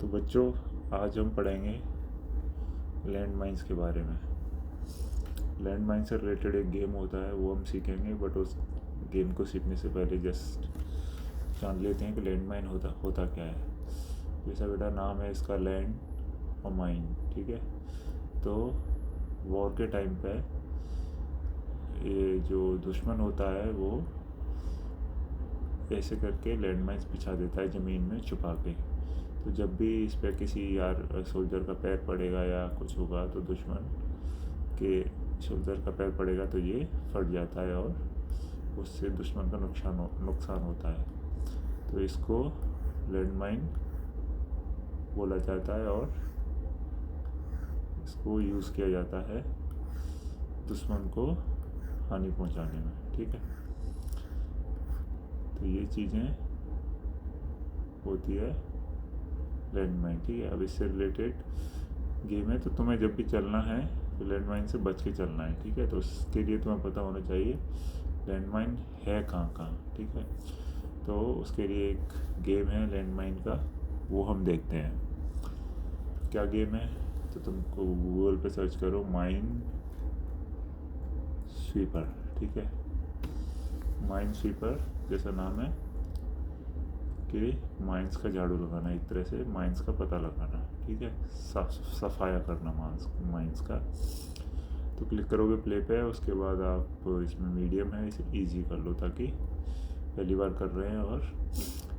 तो बच्चों, आज हम पढ़ेंगे लैंड माइंस के बारे में। लैंड माइन से रिलेटेड एक गेम होता है, वो हम सीखेंगे, बट उस गेम को सीखने से पहले जस्ट जान लेते हैं कि लैंड माइन होता क्या है। जैसा बेटा नाम है इसका, लैंड और माइन, ठीक है। तो वॉर के टाइम पे ये जो दुश्मन होता है वो ऐसे करके लैंड माइन्स बिछा देता है ज़मीन में छुपा के। तो जब भी इस पर किसी यार सोल्जर का पैर पड़ेगा या कुछ होगा तो दुश्मन के सोल्जर का पैर पड़ेगा तो ये फट जाता है और उससे दुश्मन का नुकसान होता है। तो इसको लैंड माइन बोला जाता है और इसको यूज़ किया जाता है दुश्मन को हानि पहुंचाने में, ठीक है। तो ये चीज़ें होती है लैंड माइन, ठीक है। अब इससे रिलेटेड गेम है, तो तुम्हें जब भी चलना है तो लैंड माइन से बच के चलना है, ठीक है। तो उसके लिए तुम्हें पता होना चाहिए लैंड माइन है कहाँ, ठीक है। तो उसके लिए एक गेम है लैंड माइन का, वो हम देखते हैं। क्या गेम है? तो तुमको गूगल पे सर्च करो माइन स्वीपर, ठीक है। माइन स्वीपर जैसा नाम है कि माइंस का झाड़ू लगाना, एक तरह से माइंस का पता लगाना, ठीक है। सफाया करना माइंस का। तो क्लिक करोगे प्ले पे, उसके बाद आप इसमें मीडियम है, इसे इजी कर लो ताकि पहली बार कर रहे हैं। और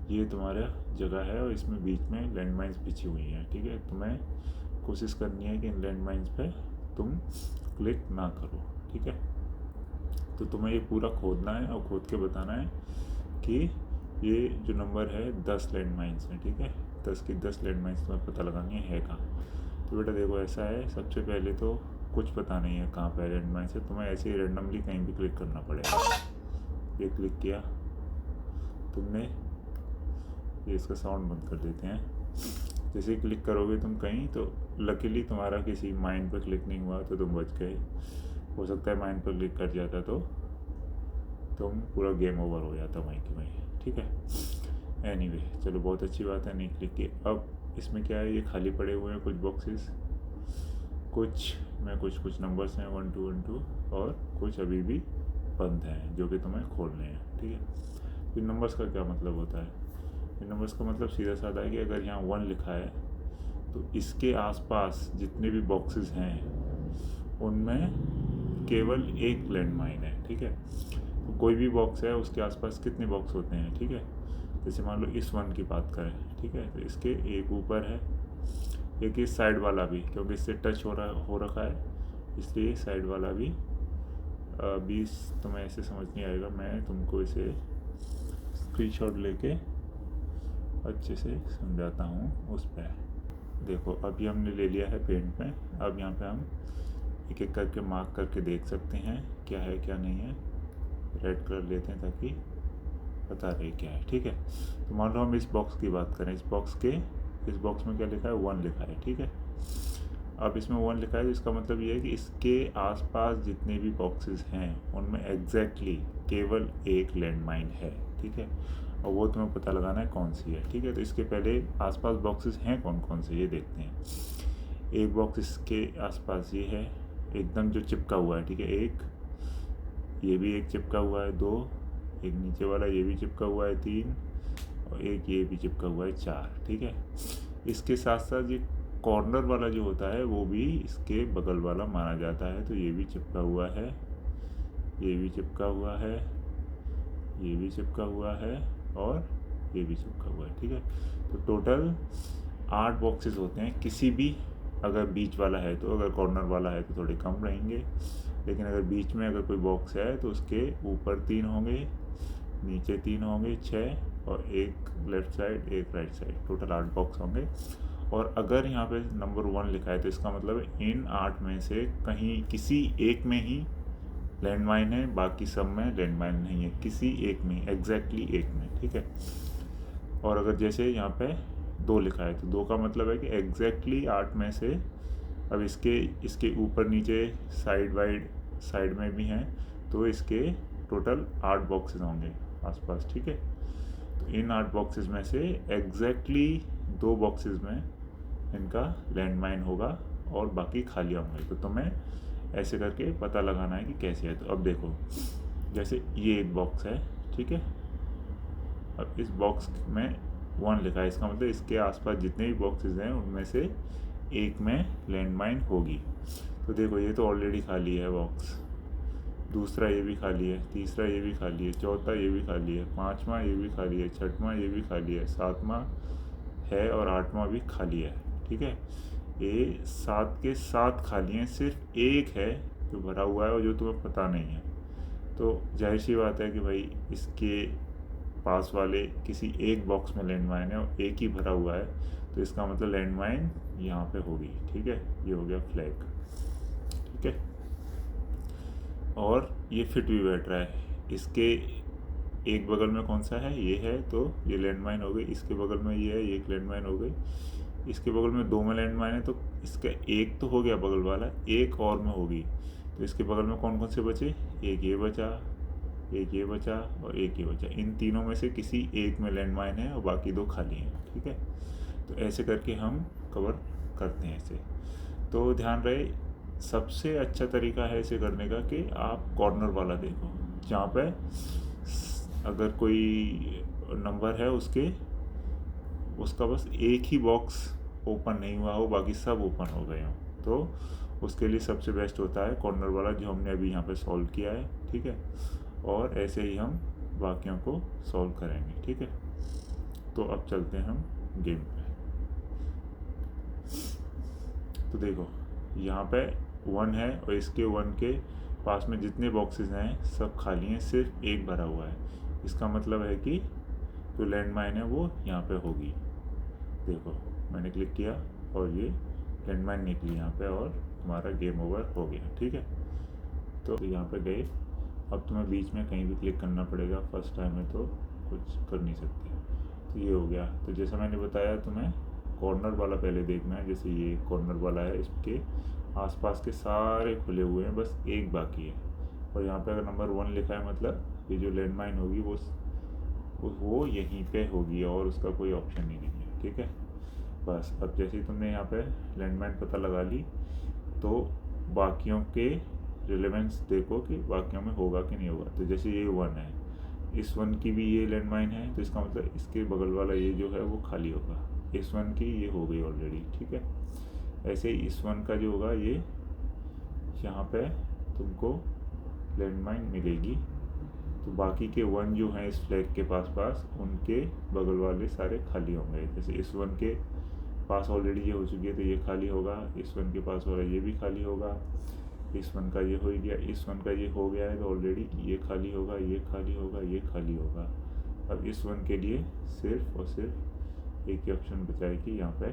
ये तुम्हारा जगह है और इसमें बीच में लैंड माइन्स बिछी हुई हैं, ठीक है। तुम्हें कोशिश करनी है कि इन लैंड माइन्स पे तुम क्लिक ना करो, ठीक है। तो तुम्हें ये पूरा खोदना है और खोद के बताना है कि ये जो नंबर है 10 लैंड माइन्स हैं, ठीक है। 10 की 10 लैंड माइन्स तुम्हें पता लगानी है कहाँ। तो बेटा देखो ऐसा है, सबसे पहले तो कुछ पता नहीं है कहाँ पे लैंड माइन्स है, तुम्हें ऐसे ही रेंडमली कहीं भी क्लिक करना पड़ेगा। ये क्लिक किया तुमने, ये इसका साउंड बंद कर देते हैं। जैसे ही क्लिक करोगे तुम कहीं, तो लकीली तुम्हारा किसी माइन पर क्लिक नहीं हुआ तो तुम बच गए। हो सकता है माइन पर क्लिक कर जाता तो तुम पूरा गेम ओवर हो जाता वहीं की वहीं, ठीक है। एनीवे चलो, बहुत अच्छी बात है, नहीं क्लिक की। अब इसमें क्या है, ये खाली पड़े हुए हैं कुछ बॉक्सेस, कुछ में कुछ नंबर्स हैं 1 2 1 2, और कुछ अभी भी बंद हैं जो कि तुम्हें खोलने हैं, ठीक है। इन नंबर्स का क्या मतलब होता है? इन नंबर्स का मतलब सीधा साधा है कि अगर यहाँ 1 लिखा है तो इसके आसपास जितने भी बॉक्सेस हैं उनमें केवल एक लैंड माइन है, ठीक है। तो कोई भी बॉक्स है उसके आसपास कितने बॉक्स होते हैं, ठीक है। जैसे मान लो इस 1 की बात करें, ठीक है, तो इसके एक ऊपर है, एक इस साइड वाला भी, क्योंकि इससे टच हो रखा है इसलिए साइड वाला भी 20। तुम्हें ऐसे समझ नहीं आएगा, मैं तुमको इसे स्क्रीनशॉट लेके अच्छे से समझाता हूँ। उस पर देखो, अभी हमने ले लिया है पेंट में। अब यहाँ पे हम एक एक करके मार्क करके देख सकते हैं क्या है क्या नहीं है। रेड कलर लेते हैं ताकि पता रहे क्या है, ठीक है। तो मान लो हम इस बॉक्स की बात करें, इस बॉक्स में क्या लिखा है, 1 लिखा है, ठीक है। अब इसमें 1 लिखा है तो इसका मतलब ये है कि इसके आसपास जितने भी बॉक्सेस हैं उनमें एग्जैक्टली केवल एक लैंड माइन है, ठीक है। और वो तुम्हें पता लगाना है कौन सी है, ठीक है। तो इसके पहले आसपास बॉक्सेस हैं कौन कौन से, ये देखते हैं। एक बॉक्स इसके आसपास ये है एकदम जो चिपका हुआ है, ठीक है। एक ये भी एक चिपका हुआ है, 2 एक नीचे वाला ये भी चिपका हुआ है, 3 और एक ये भी चिपका हुआ है, 4, ठीक है। इसके साथ साथ ये कॉर्नर वाला जो होता है वो भी इसके बगल वाला माना जाता है। तो ये भी चिपका हुआ है, ये भी चिपका हुआ है, ये भी चिपका हुआ है और ये भी चिपका हुआ है, ठीक है। तो टोटल 8 बॉक्सेस होते हैं। किसी भी अगर बीच वाला है तो, अगर कॉर्नर वाला है तो थोड़े कम रहेंगे, लेकिन अगर बीच में अगर कोई बॉक्स है तो उसके ऊपर 3 होंगे, नीचे 3 होंगे, 6, और एक लेफ़्ट साइड एक राइट साइड, टोटल 8 बॉक्स होंगे। और अगर यहाँ पे नंबर 1 लिखा है तो इसका मतलब इन 8 में से कहीं किसी एक में ही लैंड माइन है, बाकी सब में लैंड माइन नहीं है, किसी एक में, एग्जैक्टली एक में, ठीक है। और अगर जैसे यहाँ पे 2 लिखा है तो 2 का मतलब है कि एग्जैक्टली 8 में से, अब इसके ऊपर नीचे साइड में भी हैं तो इसके टोटल 8 बॉक्सेस होंगे आसपास, ठीक है। तो इन 8 बॉक्सेस में से एग्जैक्टली 2 बॉक्सेस में इनका लैंडमाइन होगा और बाकी खाली होंगे। तो तुम्हें ऐसे करके पता लगाना है कि कैसे है। तो अब देखो, जैसे ये एक बॉक्स है, ठीक है। अब इस बॉक्स में 1 लिखा है, इसका मतलब इसके आसपास जितने भी बॉक्सेस हैं उनमें से एक में लैंडमाइन होगी। तो देखो ये तो ऑलरेडी खाली है बॉक्स, दूसरा ये भी खाली है, तीसरा ये भी खाली है, चौथा ये भी खाली है, पाँचवा ये भी खाली है, छठवां ये भी खाली है, सातवां है और आठवां भी खाली है, ठीक है। ये 7 के 7 खाली हैं, सिर्फ एक है जो भरा हुआ है और जो तुम्हें पता नहीं है। तो जाहिर सी बात है कि भाई इसके पास वाले किसी एक बॉक्स में लैंडमाइन है और एक ही भरा हुआ है, तो इसका मतलब लैंडमाइन यहाँ पे होगी, ठीक है। ये हो गया फ्लैग, ठीक है। और ये फिट भी बैठ रहा है, इसके एक बगल में कौन सा है, ये है, तो ये लैंडमाइन हो गई। इसके बगल में ये है, ये एक लैंडमाइन हो गई। इसके बगल में 2 में लैंडमाइन है, तो इसका एक तो हो गया बगल वाला, एक और में होगी। तो इसके बगल में कौन कौन से बचे, एक ये बचा, एक ये बचा और एक ये बचा। इन तीनों में से किसी एक में लैंडमाइन है और बाकी 2 खाली हैं, ठीक है। तो ऐसे करके हम कवर करते हैं इसे। तो ध्यान रहे, सबसे अच्छा तरीका है इसे करने का कि आप कॉर्नर वाला देखो, जहाँ पे अगर कोई नंबर है उसका बस एक ही बॉक्स ओपन नहीं हुआ हो, बाकी सब ओपन हो गए हों। तो उसके लिए सबसे बेस्ट होता है कॉर्नर वाला, जो हमने अभी यहाँ पे सॉल्व किया है, ठीक है। और ऐसे ही हम बाकियों को सॉल्व करेंगे, ठीक है। तो अब चलते हैं हम गेम पे। तो देखो यहाँ पे 1 है और इसके 1 के पास में जितने बॉक्सेस हैं सब खाली हैं, सिर्फ एक भरा हुआ है। इसका मतलब है कि जो लैंडमाइन है वो यहाँ पे होगी। देखो मैंने क्लिक किया और ये लैंडमाइन निकली यहाँ पे और हमारा गेम ओवर हो गया, ठीक है। तो यहाँ पे गए, अब तुम्हें बीच में कहीं भी क्लिक करना पड़ेगा, फर्स्ट टाइम है तो कुछ कर नहीं सकते। तो ये हो गया। तो जैसा मैंने बताया तुम्हें कॉर्नर वाला पहले देखना है। जैसे ये कॉर्नर वाला है, इसके आसपास के सारे खुले हुए हैं, बस एक बाकी है। और यहाँ पे अगर नंबर 1 लिखा है मतलब ये जो लैंडमाइन होगी वो यहीं पे होगी और उसका कोई ऑप्शन ही नहीं है, ठीक है। बस अब जैसे ही तुमने यहाँ पे लैंडमाइन पता लगा ली, तो बाकियों के रिलेवेंस देखो कि बाकियों में होगा कि नहीं होगा। तो जैसे ये 1 है, इस 1 की भी ये लैंडमाइन है, तो इसका मतलब इसके बगल वाला ये जो है वो खाली होगा। इस 1 की ये हो गई ऑलरेडी, ठीक है। ऐसे ही इस 1 का जो होगा ये यहाँ पे तुमको लैंडमाइन मिलेगी। तो बाकी के 1 जो हैं इस फ्लैग के पास उनके बगल वाले सारे खाली होंगे। जैसे इस 1 के पास ऑलरेडी ये हो चुकी है तो ये खाली होगा, इस 1 के पास वाला ये भी खाली होगा, इस 1 का ये हो गया, इस 1 का ये हो गया है तो ऑलरेडी ये खाली होगा, ये खाली होगा, ये खाली होगा। अब इस 1 के लिए सिर्फ और सिर्फ एक ही ऑप्शन बचा है कि यहाँ पे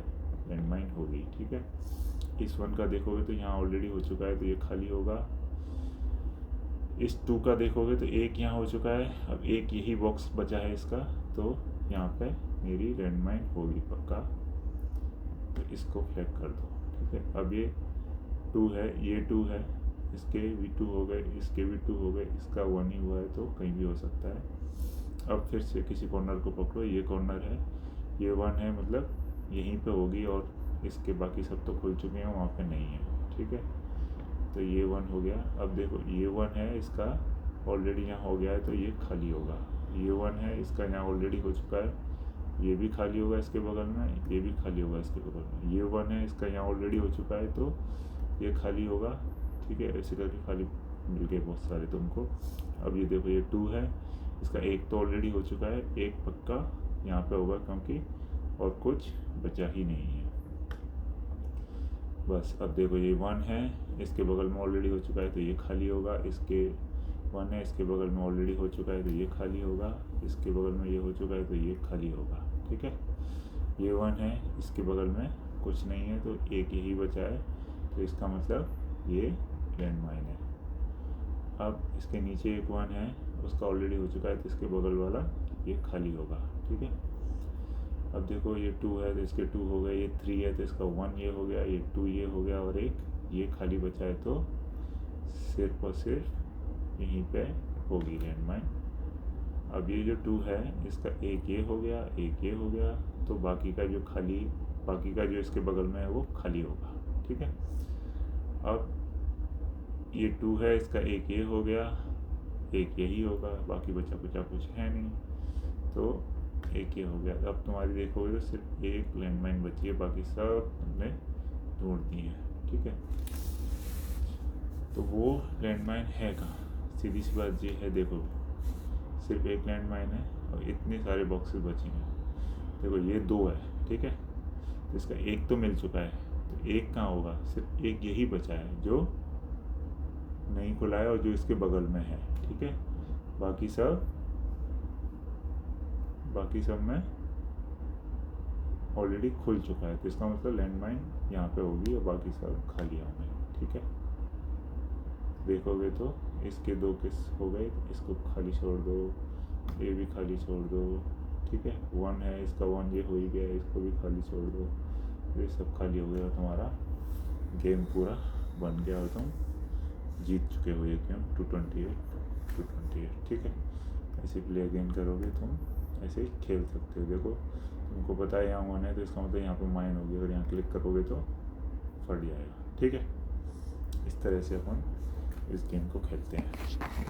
लैंडमाइन होगी, ठीक है। इस 1 का देखोगे तो यहाँ ऑलरेडी हो चुका है तो ये खाली होगा। इस 2 का देखोगे तो एक यहाँ हो चुका है, अब एक यही बॉक्स बचा है इसका, तो यहाँ पे मेरी लैंडमाइन होगी पक्का। तो इसको फ्लैग कर दो, ठीक है। अब ये 2 है, ये 2 है, इसके भी 2 हो गए, इसके भी 2 हो गए, इसका 1 ही हुआ है तो कहीं भी हो सकता है। अब फिर से किसी कॉर्नर को पकड़ो, ये कॉर्नर है, ये 1 है मतलब यहीं पे होगी और इसके बाकी सब तो खुल चुके हैं, वहाँ पे नहीं है, ठीक है। तो ये 1 हो गया। अब देखो ये 1 है, इसका ऑलरेडी यहाँ हो गया है तो ये खाली होगा। ये 1 है, इसका यहाँ ऑलरेडी हो चुका है, ये भी खाली होगा इसके बगल में, ये भी खाली होगा इसके बगल में। ये 1 है, इसका यहाँ ऑलरेडी हो चुका है तो ये खाली होगा, ठीक है। ऐसे करके खाली मिल गए बहुत सारे तुमको। अब ये देखो ये 2 है, इसका एक तो ऑलरेडी हो चुका है, एक पक्का यहाँ पे होगा क्योंकि और कुछ बचा ही नहीं है। बस अब देखो ये 1 है, इसके बगल में ऑलरेडी हो चुका है तो ये खाली होगा, इसके 1 है, इसके बगल में ऑलरेडी हो चुका है तो ये खाली होगा, इसके बगल में ये हो चुका है तो ये खाली होगा, ठीक है। ये 1 है, इसके बगल में कुछ नहीं है तो एक यही बचा है, तो इसका मतलब ये लैंडमाइन है। अब इसके नीचे एक 1 है, उसका ऑलरेडी हो चुका है तो इसके बगल वाला ये खाली होगा, ठीक है। अब देखो ये 2 है तो इसके 2 हो गए, ये 3 है तो इसका 1 ये हो गया, ये 2 ये हो गया और एक ये खाली बचा है तो सिर्फ और सिर्फ यहीं पे होगी लैंडमाइन। अब ये जो 2 है इसका एक ये हो गया, एक ये हो गया, तो बाकी का जो इसके बगल में है वो खाली होगा। ठीक है, अब ये 2 है, इसका एक ये हो गया, एक यही होगा, बाकी बचा कुछ है नहीं, तो एक ये हो गया। अब तुम्हारी देखोगे तो सिर्फ एक लैंडमाइन बची है, बाकी सब तुमने ढूंढ दी है। ठीक है, तो वो लैंडमाइन है कहाँ? सीधी सी बात ये है, देखो सिर्फ एक लैंडमाइन है और इतने सारे बॉक्सेस बचे हैं। देखो ये 2 है, ठीक है, तो इसका एक तो मिल चुका है, तो एक कहाँ होगा? सिर्फ एक यही बचा है जो नहीं खुला है और जो इसके बगल में है। ठीक है, बाकी सब में ऑलरेडी खुल चुका है, तो इसका मतलब लैंडमाइन यहाँ पे होगी और बाकी सब खाली होंगे। ठीक है, देखोगे तो इसके 2 किस हो गए, इसको खाली छोड़ दो, ये भी खाली छोड़ दो। ठीक है, 1 है, इसका 1 ये हो ही गया, इसको भी खाली छोड़ दो, ये सब खाली हो गया, तुम्हारा गेम पूरा बन गया और तुम जीत चुके हो ये गेम 228। ठीक है, ऐसे प्ले अगेन करोगे, तुम ऐसे खेल सकते हो। देखो तुमको पता है यहाँ 1 है, तो इसका मतलब यहाँ पे माइन होगी, अगर यहाँ क्लिक करोगे तो फट जाएगा। ठीक है, इस तरह से अपन इस गेम को खेलते हैं।